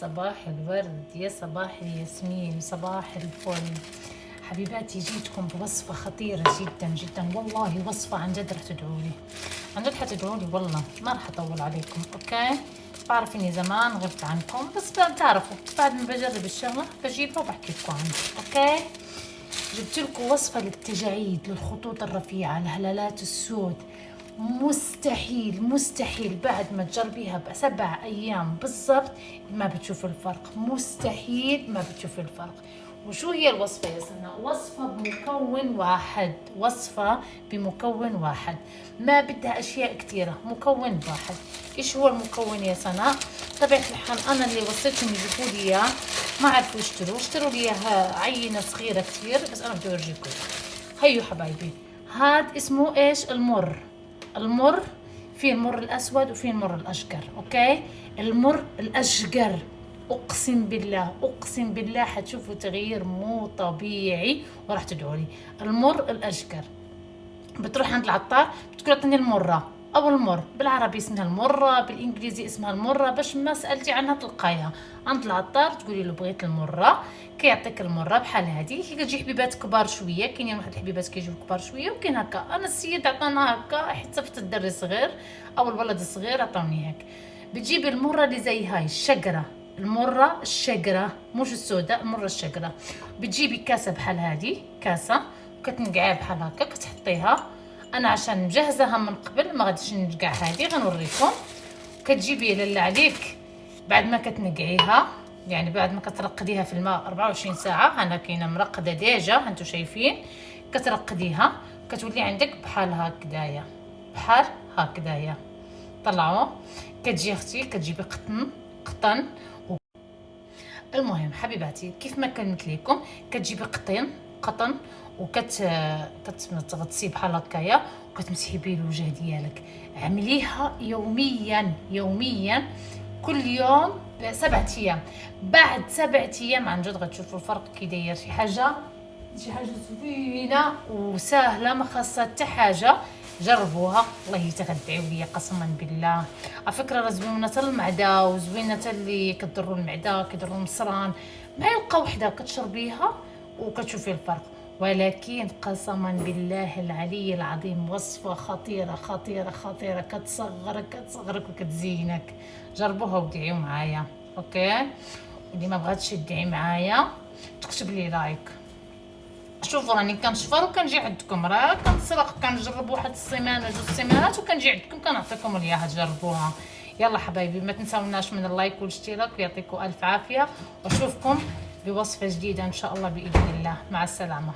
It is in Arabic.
صباح الورد، يا صباح الياسمين، صباح الفل. حبيباتي جيتكم بوصفة خطيرة جدا جدا، والله وصفة عن جد رح تدعولي، عن جد حتدعولي والله، ما رح اطول عليكم. اوكي، بعرف اني زمان غبت عنكم، بس بتعرفوا بعد ما بجرب الشغلة بجيبها وبحكي لكم عنها. اوكي، جبت لكم وصفة للتجاعيد، للخطوط الرفيعة، الهلالات السود. مستحيل مستحيل بعد ما تجربيها ب7 أيام بالضبط ما بتشوف الفرق، مستحيل ما بتشوف الفرق. وشو هي الوصفة يا سناء؟ وصفة بمكون واحد، وصفة بمكون واحد، ما بدها أشياء كثيرة، مكون واحد. إيش هو المكون يا سناء؟ طبيعة الحال أنا اللي وصيتهم يجيبوا لي إياه، ما عرفوا اشتروا لي إياها عينة صغيرة كثير، بس أنا بدي أورجيكم. هيو حبايبي، هاد اسمه إيش؟ المر. المر، في المر الأسود وفي المر الأشقر. أوكي، المر الأشقر اقسم بالله اقسم بالله حتشوفوا تغيير مو طبيعي وراح تدعوا لي. المر الاشقر، بتروح عند العطار بتقول اعطيني المره او المر، بالعربي اسمها المره، بالانجليزي اسمها المره، باش ما سالتي عنها تلقايها عند العطار تقولي له بغيت المره، كيعطيك المره بحال هذه. هي كتجي حبيبات كبار شويه، كاينين واحد الحبيبات كيجيو كبار شويه، وكاين هكا. انا السيد عطانا هكا حيت صفت الدري صغير او الولد الصغير عطاوني هيك. بتجيبي المره اللي زي هاي الشقره، المرة الشقرة مش السوداء، المرة الشقرة. بتجيبي كاسة بحال هذه، كاسة وكتنقعيها بحال هكا، كتحطيها. انا عشان مجهزاها من قبل ما غاديش نقع هذه، غنوريكم. كتجيبي لله عليك بعد ما كتنقعيها، يعني بعد ما كترقديها في الماء 24 ساعة، انا كاينه مرقده ديجا هانتو شايفين، كترقديها كتولي عندك بحال هكدايا، بحال هكدايا. طلعوا. كتجي اختي كتجيبي قطن. المهم حبيباتي كيف ما كنت لكم، كتجيبي قطن كتغطسيه بحال هكايا وكتمسحي به الوجه ديالك. عمليها يوميا يوميا، كل يوم 7 ايام. بعد 7 ايام عن جد غتشوفوا الفرق كي داير. شي حاجه زوينه وسهله، ما خاصها حتى حاجه. جربوها والله يتغدعوا لي قسما بالله. على فكره راه زوينه المعده وزوينه اللي كضروا المعده، كيضروا المصران. معلقه وحده كتشربيها وكتشوفي الفرق. ولكن قسما بالله العلي العظيم وصفه خطيره خطيره خطيره، كتصغرك وكتزينك. جربوها وادعيوا معايا. اوكي، اللي ما بغاتش تدعي معايا تكتب لي لايك. شوفوا راني كنشفر وكنجي عندكم، راه كنسرق، كنجرب واحد السيمانه 2 سيمانات وكنجي عندكم كنعطيكم اياها تجربوها. يلا حبايبي ما تنساوناش من اللايك والاشتراك، ويعطيكم الف عافيه، واشوفكم بوصفه جديده ان شاء الله باذن الله. مع السلامه.